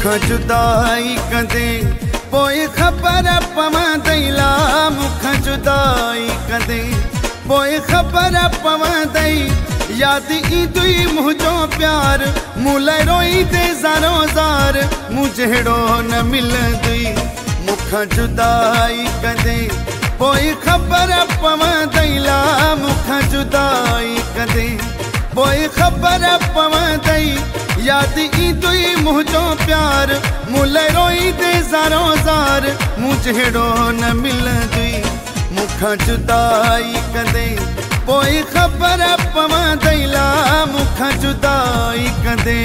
मुखा जुदाई कदे पोए खबर पवंदईला मुखा जुदाई कदे पोए खबर पवंदई याद ईंदुई मुझो प्यार मूले रोई दे ज़ारो ज़ार मुझेड़ो न मिलंदुई मुखा जुदाई कदे पोए खबर पवंदईला मुखा जुदाई कदे पोए खबर पवंदई याद ईंदुई मुझो प्यार मूले रोई दे ज़ारो ज़ार मुझेड़ो न मिलंदुई मुखा जुदाई कदे पोए खबर पवंदईला मुखा जुदाई कदे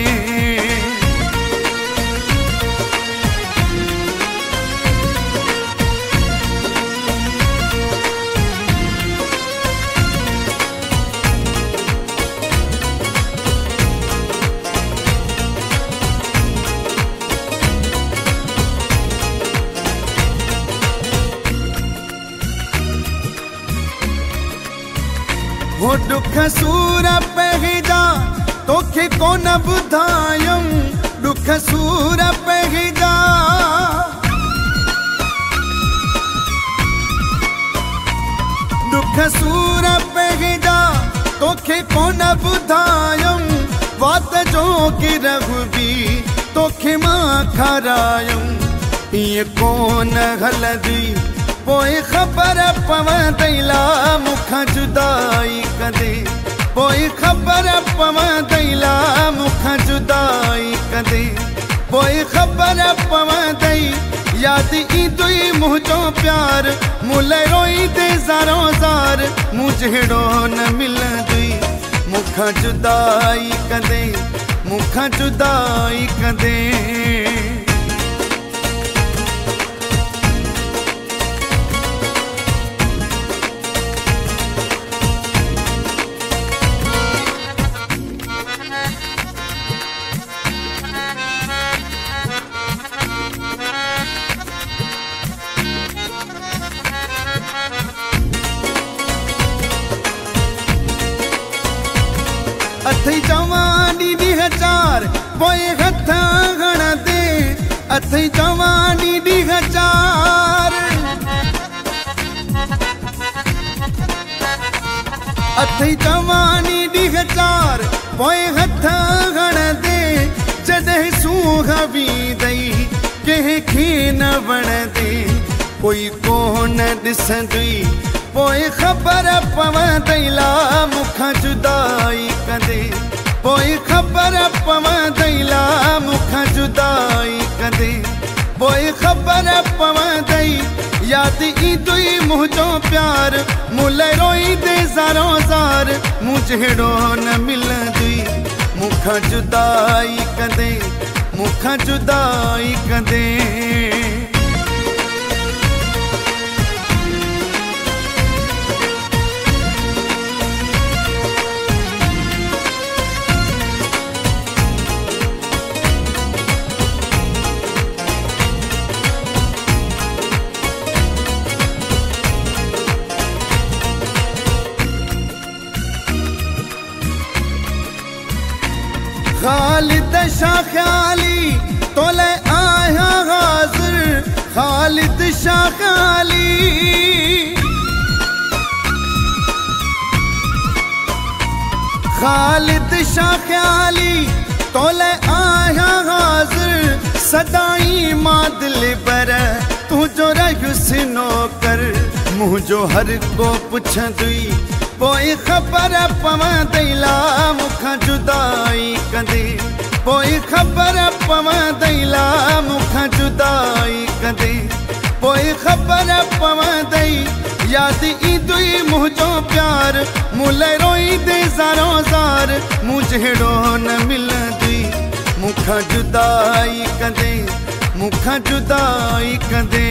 हो दुख सूर पहजा तोखे कोन बुधायम दुख सूर पहजा दुख सूर पहजा तोखे कोन बुधायम वात जो की रघुबी तोखे मां खारायम ये कोन हलदी पोए खबर पवंदईला मुखा जुदाई कदे पोए खबर पवंदईला मुखा जुदाई कदे पोए खबर पवंदई याद ईंदुई मुझो प्यार मूले रोई दे ज़ारो ज़ार मुझेड़ो न मिलंदुई मुखा जुदाई कदे मुखा जुदाई कदे अथई जवानी 2000 पोए हथ गण दे अथई जवानी 2000 अथई जवानी 2000 पोए हथ गण दे जॾहिं सूंघ बि दई कंहिंखे न वण दे कोई कोन ॾिसंदुई पोए खबर पवंदईला मुखा जुदाई कदे पोए खबर पवंदईला मुखा जुदाई कदे पोए खबर पवंदई याद ईंदुई मुझो प्यार मूले रोई दे ज़ारो ज़ार मुझेड़ो न मिलंदुई मुखा जुदाई कदे मुखा जुदाई कदे खालिद शाह ख्याली तोले आया हाजिर खालिद शाह ख्याली खालिद शाह ख्याली तोले आया हाजिर सदाई मां दिल बर तू जो रयुस नौकर मुझो हर को पुछंदुई पोए खबर पवंदईला मुखा जुदाई कदे पोए खबर पवंदईला मुखा जुदाई कदे पोए खबर पवंदई याद ईंदुई मुझो प्यार मूले रोई दे ज़ारो ज़ार मुझेड़ो न मिलंदुई मुखा जुदाई कदे मुखा जुदाई कदे।